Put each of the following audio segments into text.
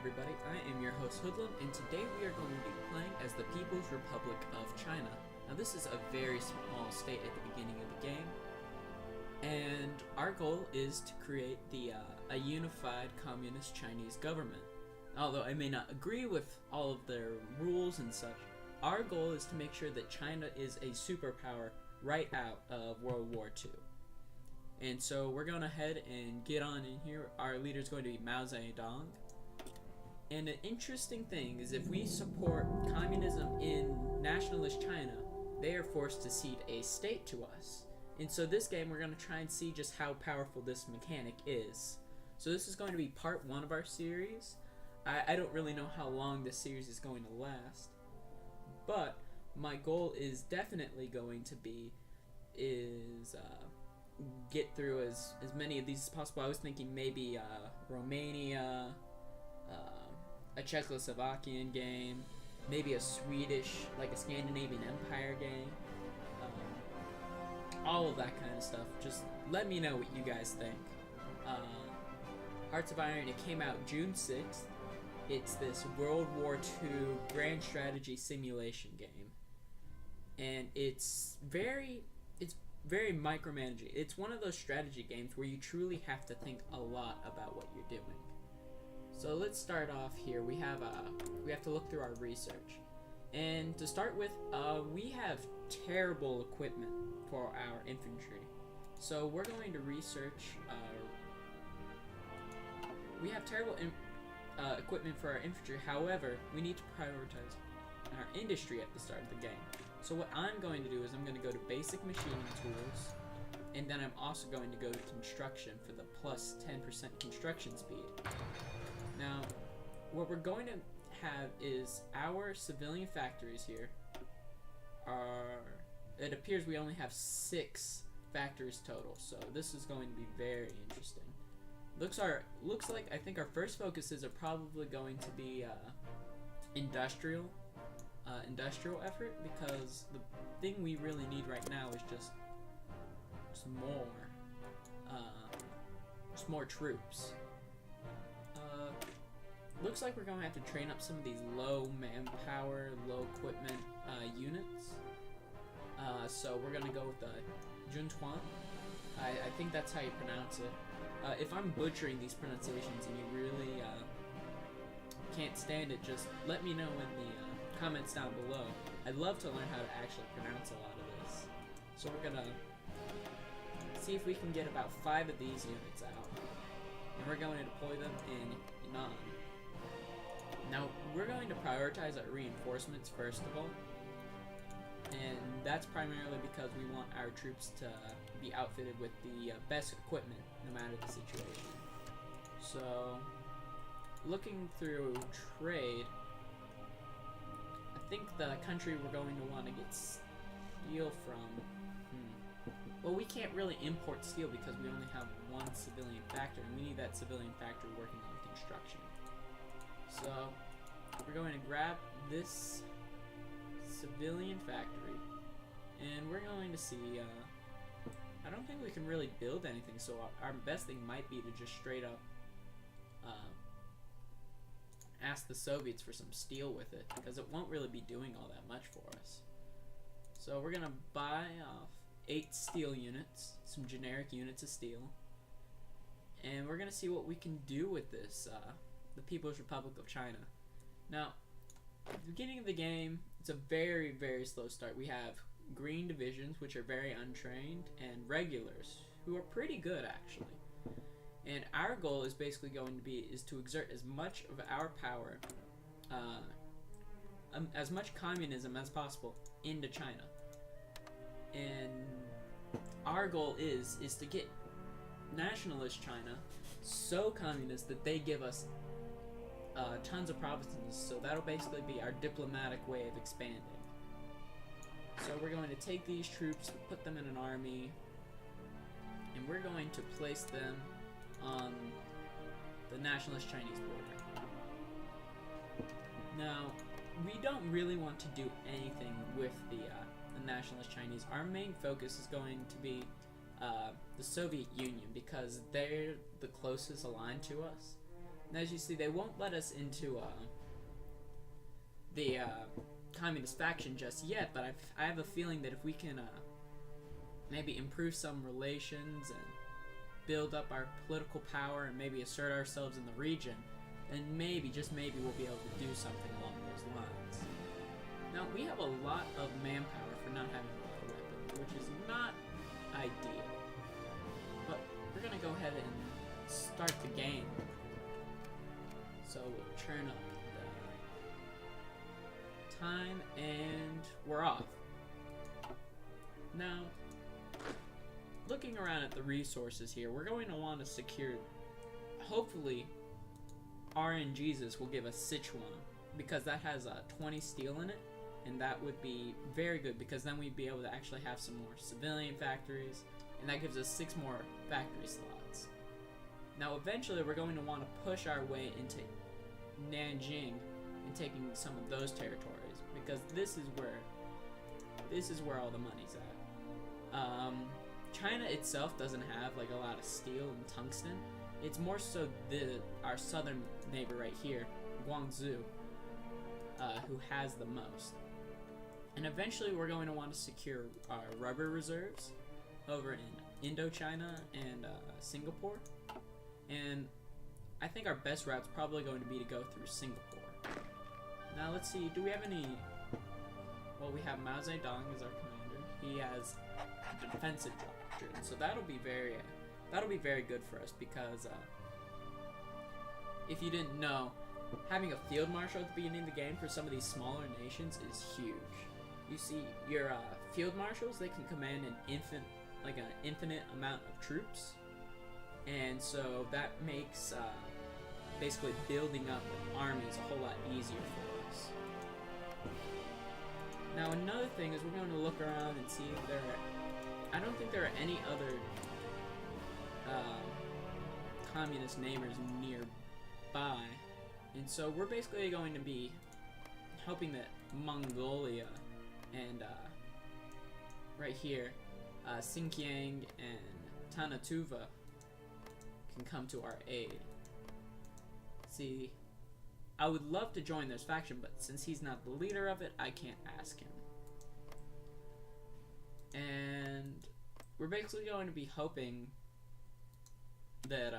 everybody, I am your host Hoodlum, and today we are going to be playing as the People's Republic of China. Now this is a very small state at the beginning of the game, and our goal is to create a unified communist Chinese government. Although I may not agree with all of their rules and such, our goal is to make sure that China is a superpower right out of World War II. And so we're going to head and get on in here. Our leader is going to be Mao Zedong. And an interesting thing is if we support communism in nationalist China, they are forced to cede a state to us. And so this game we're going to try and see just how powerful this mechanic is. So this is going to be part 1 of our series. I don't really know how long this series is going to last, but my goal is definitely going to be get through as many of these as possible. I was thinking maybe Romania, a Czechoslovakian game, maybe a Swedish, like a Scandinavian Empire game, all of that kind of stuff. Just let me know what you guys think. Hearts of Iron, it came out June 6th. It's this World War II grand strategy simulation game, and it's very micromanaging. It's one of those strategy games where you truly have to think a lot about what you're doing. So let's start off here. We have to look through our research, and to start with, we have terrible equipment for our infantry. So we're going to research. We have terrible equipment for our infantry. However, we need to prioritize our industry at the start of the game. So what I'm going to do is I'm going to go to basic machining tools, and then I'm also going to go to construction for the plus 10% construction speed. Now, what we're going to have is our civilian factories here it appears we only have 6 factories total, so this is going to be very interesting. Looks like I think our first focuses are probably going to be industrial effort, because the thing we really need right now is just more troops. Looks like we're going to have to train up some of these low manpower, low equipment units. So we're going to go with the Juntuan. I think that's how you pronounce it. If I'm butchering these pronunciations and you really can't stand it, just let me know in the comments down below. I'd love to learn how to actually pronounce a lot of this. So we're gonna see if we can get about 5 of these units out, and we're going to deploy them in Yunnan. Now we're going to prioritize our reinforcements first of all, and that's primarily because we want our troops to be outfitted with the best equipment no matter the situation. So looking through trade, I think the country we're going to want to get steel from, well, we can't really import steel because we only have 1 civilian factory, and we need that civilian factory working on construction. So we're going to grab this civilian factory, and we're going to see, I don't think we can really build anything, so our best thing might be to just straight up ask the Soviets for some steel with it, because it won't really be doing all that much for us. So we're gonna buy off 8 steel units, some generic units of steel, and we're gonna see what we can do with this, the People's Republic of China. Now, at the beginning of the game, it's a very, very slow start. We have green divisions, which are very untrained, and regulars, who are pretty good actually. And our goal is basically going to be to exert as much of our power, as much communism as possible into China. And our goal is to get nationalist China so communist that they give us tons of provinces. So that'll basically be our diplomatic way of expanding. So we're going to take these troops, put them in an army, and we're going to place them on the nationalist Chinese border. Now, we don't really want to do anything with the nationalist Chinese. Our main focus is going to be the Soviet Union, because they're the closest aligned to us. And as you see, they won't let us into the communist faction just yet, but I have a feeling that if we can maybe improve some relations and build up our political power and maybe assert ourselves in the region, then maybe, just maybe, we'll be able to do something along those lines. Now, we have a lot of manpower for not having a lot of weapons, which is not ideal. But we're going to go ahead and start the game. So we'll churn up the time, and we're off. Now, looking around at the resources here, we're going to want to secure, hopefully, RNGesus will give us Sichuan, because that has 20 steel in it, and that would be very good, because then we'd be able to actually have some more civilian factories, and that gives us 6 more factory slots. Now eventually we're going to want to push our way into Nanjing and taking some of those territories, because this is where all the money's at. China itself doesn't have like a lot of steel and tungsten. It's more so our southern neighbor right here, Guangzhou, who has the most. And eventually we're going to want to secure our rubber reserves over in Indochina and Singapore. And I think our best route's probably going to be to go through Singapore. Now let's see, do we have any... Well, we have Mao Zedong as our commander. He has a defensive doctrine, so that'll be very good for us, because if you didn't know, having a field marshal at the beginning of the game for some of these smaller nations is huge. You see, your field marshals, they can command an infinite amount of troops, and so that makes basically building up armies a whole lot easier for us. Now another thing is we're going to look around and see if there are... I don't think there are any other communist neighbors nearby, and so we're basically going to be hoping that Mongolia and right here, Xinjiang and Tanatuva can come to our aid. See, I would love to join this faction, but since he's not the leader of it, I can't ask him. And we're basically going to be hoping that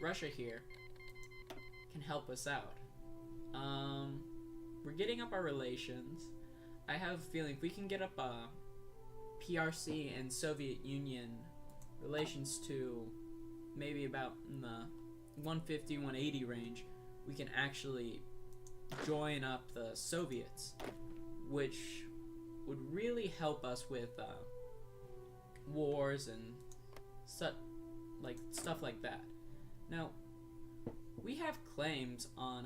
Russia here can help us out. We're getting up our relations. I have a feeling if we can get up PRC and Soviet Union relations to maybe about in the 150, 180 range, we can actually join up the Soviets, which would really help us with wars and stuff like that. Now, we have claims on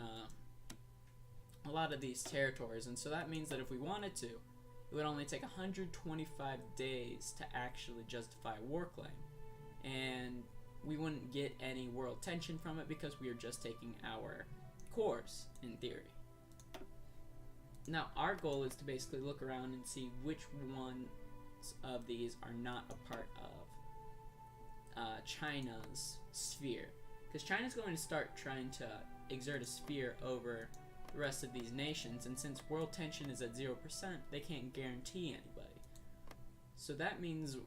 a lot of these territories, and so that means that if we wanted to, it would only take 125 days to actually justify a war claim, and we wouldn't get any world tension from it because we are just taking our cores, in theory. Now, our goal is to basically look around and see which ones of these are not a part of China's sphere. Because China's going to start trying to exert a sphere over the rest of these nations, and since world tension is at 0%, they can't guarantee anybody. So that means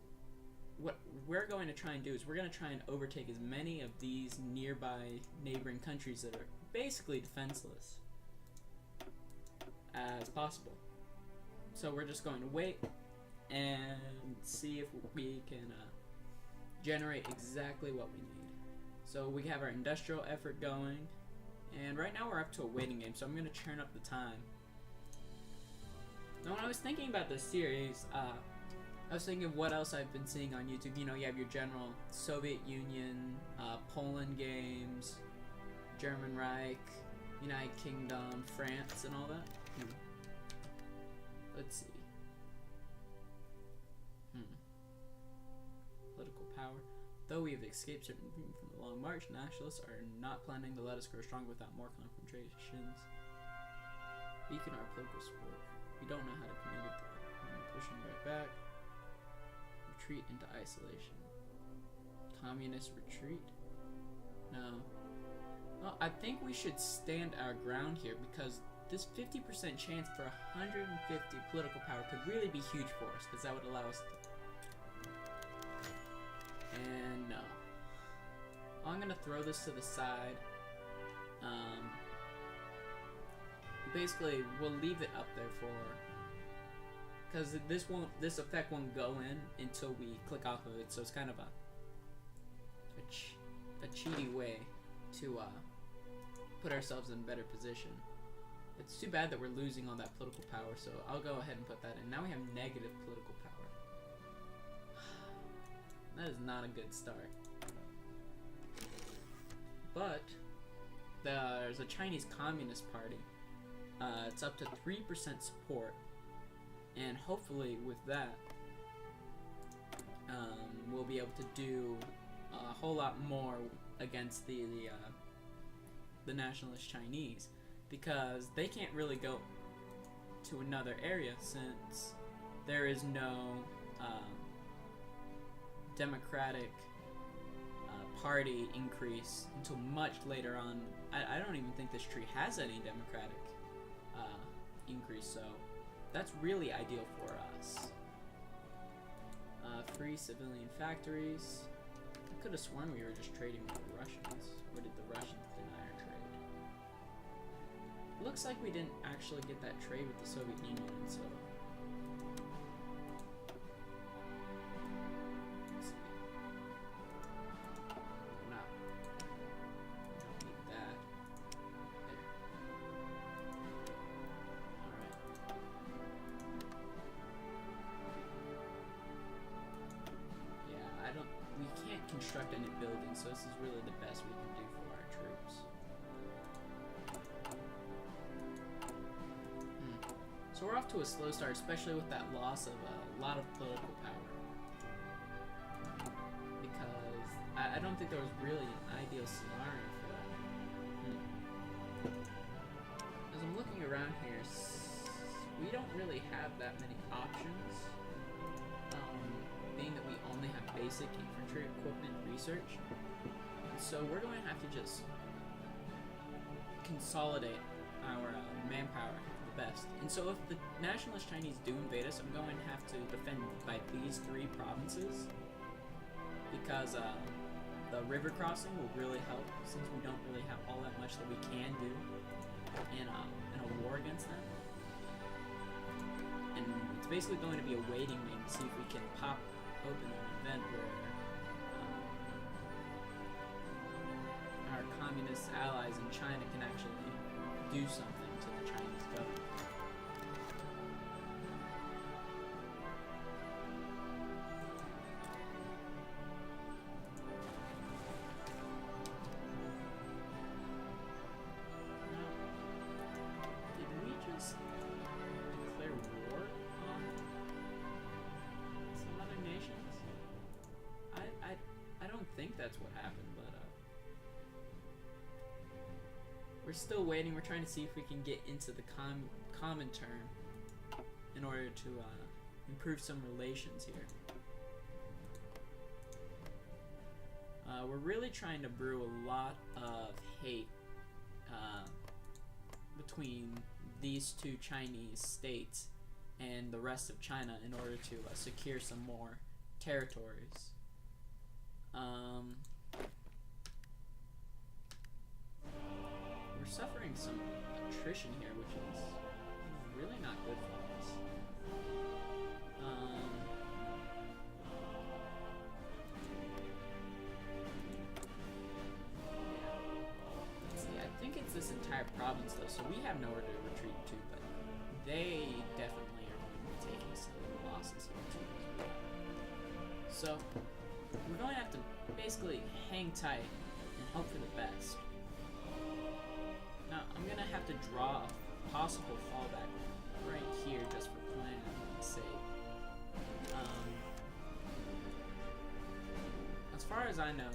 what we're going to try and do is we're going to try and overtake as many of these nearby neighboring countries that are basically defenseless as possible. So we're just going to wait and see if we can generate exactly what we need. So we have our industrial effort going, and right now we're up to a waiting game, so I'm going to churn up the time. Now when I was thinking about this series, I was thinking of what else I've been seeing on YouTube. You know, you have your general Soviet Union, Poland games, German Reich, United Kingdom, France, and all that. Let's see. Political power. Though we have escaped certain from the long march, nationalists are not planning to let us grow stronger without more confrontations. Weaken our political support. We don't know how to command it. We're pushing right back. Retreat into isolation. Communist retreat. No. Well, I think we should stand our ground here because this 50% chance for 150 political power could really be huge for us because that would allow us to... And no. Well, I'm gonna throw this to the side. Basically, we'll leave it up there for... Because this effect won't go in until we click off of it, so it's kind of a cheaty way to put ourselves in a better position. It's too bad that we're losing all that political power, so I'll go ahead and put that in. Now we have negative political power. That is not a good start. But there's a Chinese Communist Party. It's up to 3% support, and hopefully with that, we'll be able to do a whole lot more against the nationalist Chinese, because they can't really go to another area since there is no democratic party increase until much later on. I don't even think this tree has any democratic increase, so that's really ideal for us. Free civilian factories. I could have sworn we were just trading with the Russians. Or did the Russians deny our trade? Looks like we didn't actually get that trade with the Soviet Union, so... Let's see. No. We don't need that. There. Alright. Yeah, we can't construct any buildings, so this is really the best we can do for our troops. So we're off to a slow start, especially with that loss of a lot of political power. Because I don't think there was really an ideal scenario for that. As I'm looking around here, we don't really have that many options. Being that we only have basic infantry equipment research. So we're going to have to just consolidate our manpower the best. And so if the nationalist Chinese do invade us, I'm going to have to defend by these 3 provinces, because the river crossing will really help, since we don't really have all that much that we can do in a war against them. And it's basically going to be a waiting game to see if we can pop open an event where our communist allies in China can actually do something to the Chinese government. Now, did we just declare war on some other nations? I don't think that's what happened, but we're still waiting. We're trying to see if we can get into the common term in order to improve some relations here. We're really trying to brew a lot of hate between these 2 Chinese states and the rest of China in order to secure some more territories. We're suffering some attrition here, which is really not good for us. Let's see, I think it's this entire province though, so we have nowhere to retreat to, but they definitely are going to be taking some losses here too. So we're going to have to basically hang tight and hope for the best. Now, I'm going to have to draw a possible fallback right here just for planning sake. As far as I know,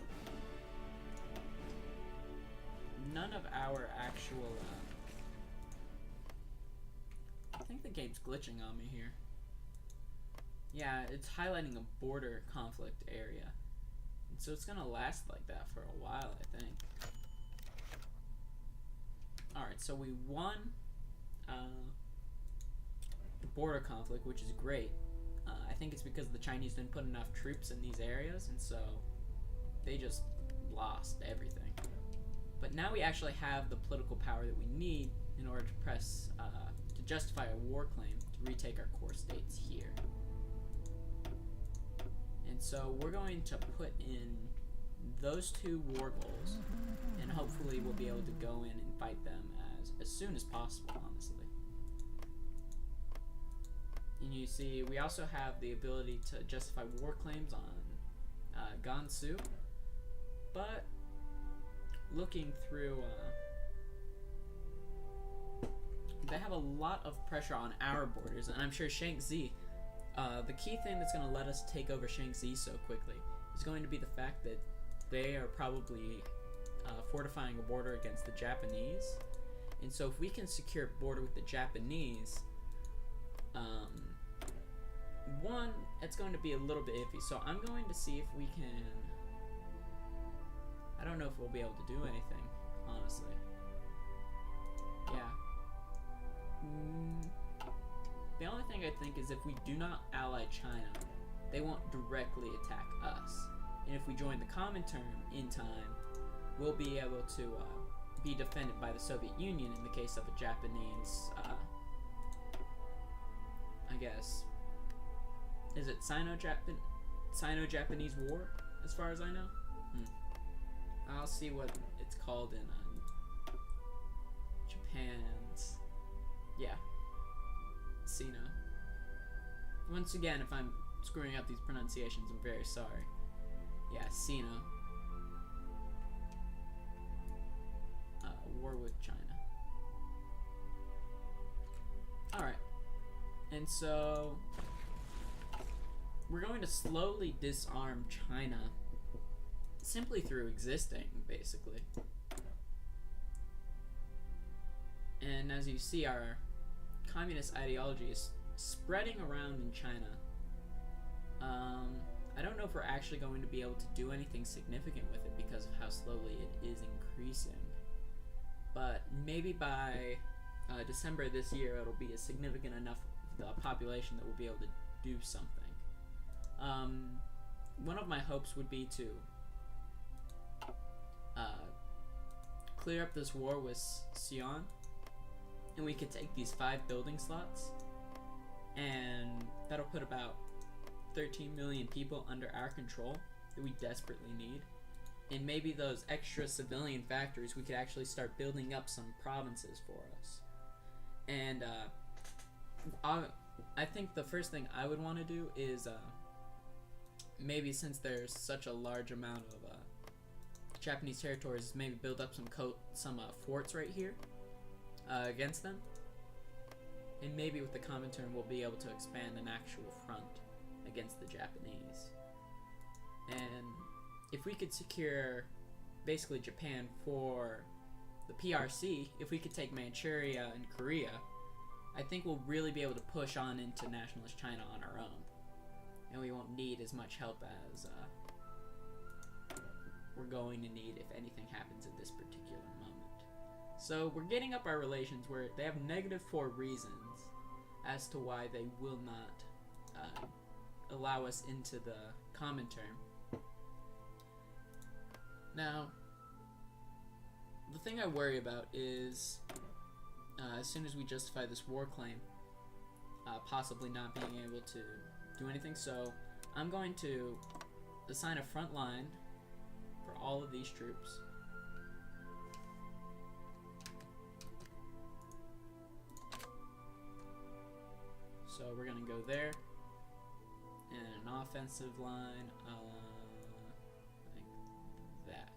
none of our actual... I think the game's glitching on me here. Yeah, it's highlighting a border conflict area. So it's gonna last like that for a while, I think. Alright, so we won the border conflict, which is great. I think it's because the Chinese didn't put enough troops in these areas, and so they just lost everything. But now we actually have the political power that we need in order to press, to justify a war claim to retake our core states here. And so we're going to put in those 2 war goals, and hopefully we'll be able to go in and fight them as soon as possible, honestly. And you see, we also have the ability to justify war claims on Gansu, but looking through, they have a lot of pressure on our borders, and I'm sure Shaanxi, the key thing that's going to let us take over Shaanxi so quickly is going to be the fact that they are probably fortifying a border against the Japanese. And so if we can secure a border with the Japanese, one, it's going to be a little bit iffy. So I'm going to see if we can... I don't know if we'll be able to do anything, honestly. Yeah. The only thing I think is if we do not ally China, they won't directly attack us. And if we join the Comintern in time, we'll be able to be defended by the Soviet Union in the case of a Japanese, I guess, is it Sino-Japanese War, as far as I know? I'll see what it's called in Japan's, yeah, Sino. Once again, if I'm screwing up these pronunciations, I'm very sorry. Yeah, Sino. War with China. Alright. And so we're going to slowly disarm China simply through existing, basically. And as you see, our communist ideology is spreading around in China. I don't know if we're actually going to be able to do anything significant with it because of how slowly it is increasing. But maybe by December this year, it'll be a significant enough population that we'll be able to do something. One of my hopes would be to clear up this war with Sion, and we could take these 5 building slots, and that'll put about 13 million people under our control that we desperately need. And maybe those extra civilian factories, we could actually start building up some provinces for us. And I think the first thing I would want to do is maybe, since there's such a large amount of Japanese territories, maybe build up some forts right here against them. And maybe with the Comintern we'll be able to expand an actual front against the Japanese. And if we could secure basically Japan for the PRC, if we could take Manchuria and Korea, I think we'll really be able to push on into nationalist China on our own. And we won't need as much help as we're going to need if anything happens at this particular moment. So we're getting up our relations where they have -4 reasons as to why they will not allow us into the Comintern. Now, the thing I worry about is as soon as we justify this war claim, possibly not being able to do anything. So I'm going to assign a front line for all of these troops. So we're gonna go there, and an offensive line like that.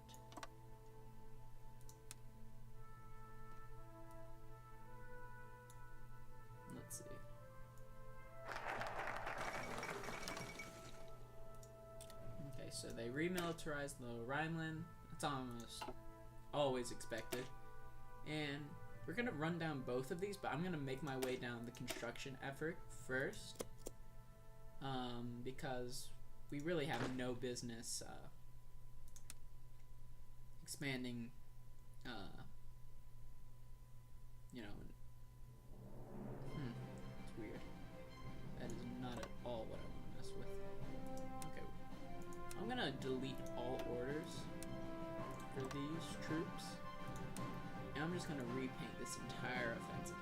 Let's see. Okay, so they remilitarized the Rhineland. That's almost always expected. And we're gonna run down both of these, but I'm gonna make my way down the construction effort first, because we really have no business expanding, you know, it's weird. That is not at all what I want to mess with. Okay, I'm gonna delete all orders for these troops, and I'm just gonna repaint this entire offensive.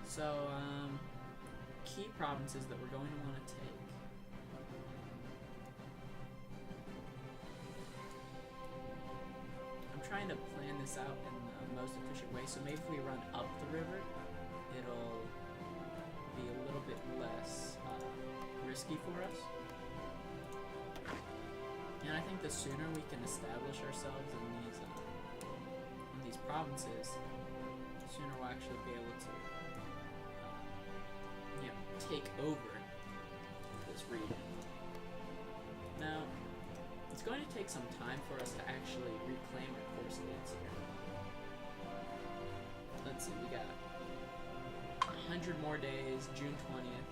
So, key provinces that we're going to want to take. I'm trying to plan this out in the most efficient way, so maybe if we run up the river, it'll be a little bit less risky for us. And I think the sooner we can establish ourselves in these provinces, the sooner we'll actually be able to take over this region. Now, it's going to take some time for us to actually reclaim our core states here. Let's see, we got 100 more days, June 20th.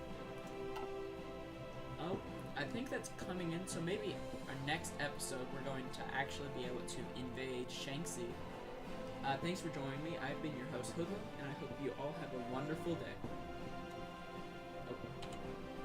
Oh, I think that's coming in, so maybe our next episode we're going to actually be able to invade Shaanxi. Thanks for joining me. I've been your host, Hoodlum, and I hope you all have a wonderful day.